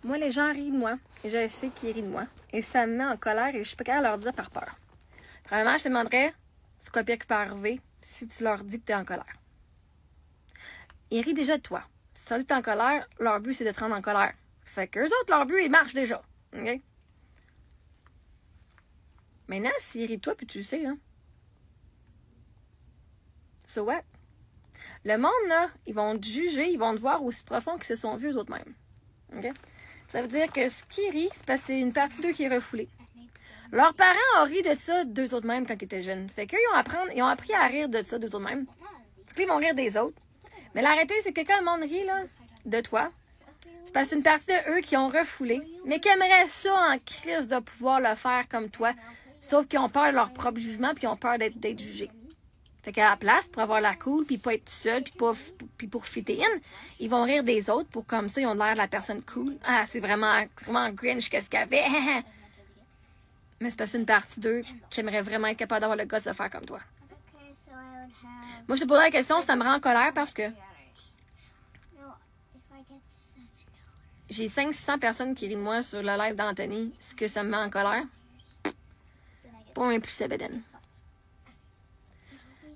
Moi, les gens rient de moi. Et je sais qu'ils rient de moi. Et ça me met en colère et je suis pas capable de leur dire par peur. Premièrement, je te demanderais, c'est quoi pire qui peut arriver si tu leur dis que tu es en colère? Ils rient déjà de toi. Si tu leur dis que tu es en colère, leur but, c'est de te rendre en colère. Fait qu'eux autres, leur but, il marche déjà. OK? Maintenant, s'ils rient de toi, puis tu le sais, là. So what? Le monde, là, ils vont te juger, ils vont te voir aussi profond qu'ils se sont vus eux autres mêmes. OK? Ça veut dire que ce qui rit, c'est parce que c'est une partie d'eux qui est refoulée. Leurs parents ont ri de ça d'eux autres mêmes quand ils étaient jeunes. Fait qu'eux, ils ont appris à rire de ça d'eux autres mêmes. Fait qu'ils vont rire des autres. Mais la réalité, c'est que quand le monde rit, là, de toi, c'est parce que c'est une partie de eux qui ont refoulé, mais qui aimeraient ça en crise de pouvoir le faire comme toi. Sauf qu'ils ont peur de leur propre jugement, puis ils ont peur d'être jugés. Fait qu'à la place, pour avoir la cool, puis pas être tout seul, puis pour fitter in, ils vont rire des autres pour comme ça, ils ont l'air de la personne cool. Ah, c'est vraiment Grinch qu'est-ce qu'elle fait. Mais c'est parce que c'est une partie d'eux qui aimerait vraiment être capable d'avoir le gosse de faire comme toi. Moi, je te pose la question, ça me rend en colère parce que j'ai 500-600 personnes qui rient de moi sur le live d'Anthony. Ce que ça me met en colère, pas un plus Sebeden.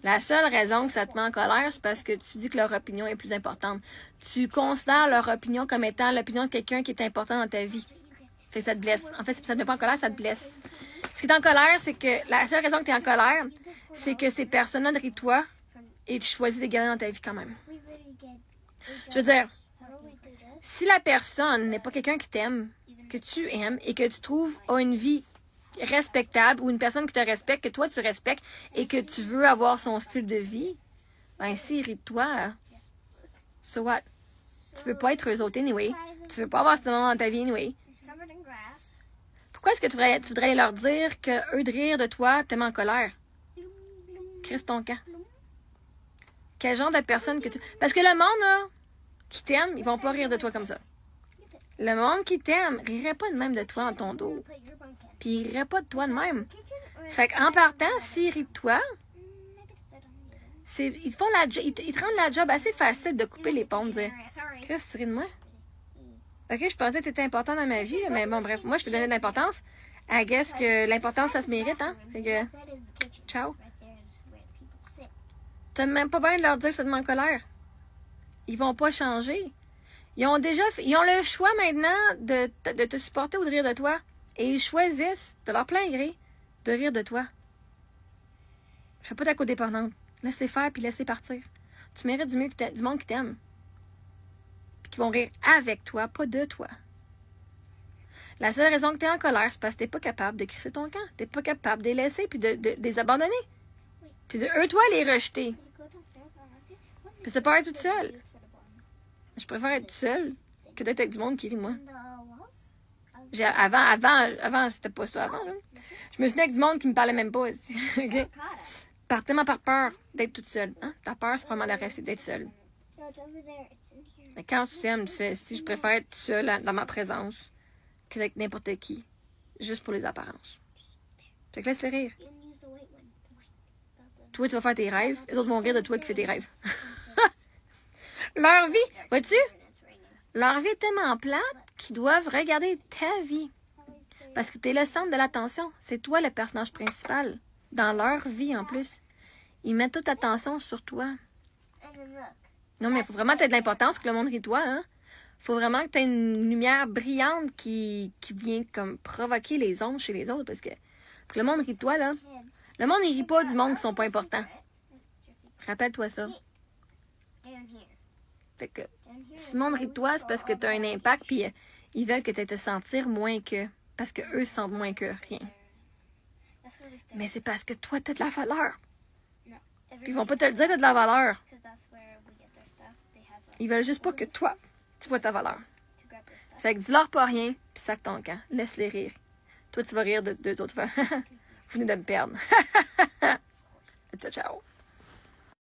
La seule raison que ça te met en colère, c'est parce que tu dis que leur opinion est plus importante. Tu considères leur opinion comme étant l'opinion de quelqu'un qui est important dans ta vie. Fait que ça te blesse. En fait, si ça te met pas en colère, ça te blesse. Ce qui est en colère, c'est que la seule raison que tu es en colère, c'est que ces personnes-là rient de toi et tu choisis de les garder dans ta vie quand même. Je veux dire, si la personne n'est pas quelqu'un qui t'aime, que tu aimes et que tu trouves a une vie respectable ou une personne qui te respecte, que toi tu respectes et que tu veux avoir son style de vie, ben s'il rit de toi, so what? Tu veux pas être eux autres anyway. Tu veux pas avoir ce moment dans ta vie anyway. Pourquoi est-ce que tu voudrais leur dire que eux de rire de toi te met en colère? Crisse ton camp. Quel genre de personne que tu... Parce que le monde, là, qui t'aime, ils vont pas rire de toi comme ça. Le monde qui t'aime rirait pas de même de toi en ton dos. Puis il rirait pas de toi de même. Fait qu'en partant, s'ils rient de toi, ils te rendent la job assez facile de couper les ponts, de dire « Chris, tu ris de moi? Ok, je pensais que tu étais important dans ma vie, mais bon, bref, moi, je te donnais de l'importance. I guess que l'importance, ça se mérite, hein? Fait que, ciao. T'as même pas besoin de leur dire que ça te met en colère. Ils vont pas changer. Ils ont le choix maintenant de te supporter ou de rire de toi. Et ils choisissent, de leur plein gré, de rire de toi. Fais pas ta codépendante. Laisse-les faire puis laisse-les partir. Tu mérites du monde qui t'aime. Puis qui vont rire avec toi, pas de toi. La seule raison que t'es en colère, c'est parce que t'es pas capable de crisser ton camp. T'es pas capable de les laisser puis de les abandonner. Puis de toi les rejeter. Puis de pas être toute seule. Je préfère être toute seule que d'être avec du monde qui rit de moi. Avant, c'était pas ça avant. Là. Je me suis dit avec du monde qui me parlait même pas. Okay? Tellement par peur d'être toute seule. Hein? Ta peur, c'est vraiment de rester d'être seule. Mais quand tu t'aimes, tu fais si je préfère être toute seule dans ma présence que d'être n'importe qui. Juste pour les apparences. Fait que laisse-les rire. Toi, tu vas faire tes rêves. Les autres vont rire de toi qui fais tes rêves. Leur vie, vois-tu? Leur vie est tellement plate qu'ils doivent regarder ta vie. Parce que tu es le centre de l'attention. C'est toi le personnage principal. Dans leur vie, en plus. Ils mettent toute l'attention sur toi. Non, mais il faut vraiment que tu aies de l'importance que le monde rit de toi. Hein? Faut vraiment que tu aies une lumière brillante qui vient comme provoquer les ondes chez les autres. Parce que pour que le monde rit de toi, là, le monde ne rit pas du monde qui sont pas importants. Rappelle-toi ça. Fait que si le monde rit de toi, c'est parce que tu as un impact, puis ils veulent que tu te sentir moins que. Parce que eux se sentent moins que rien. Mais c'est parce que toi, tu as de la valeur. Puis ils vont pas te le dire, tu as de la valeur. Ils veulent juste pas que toi, tu vois ta valeur. Fait que dis-leur pas rien, puis sac ton camp. Laisse-les rire. Toi, tu vas rire de deux autres fois. Vous venez de me perdre. Ciao, ciao.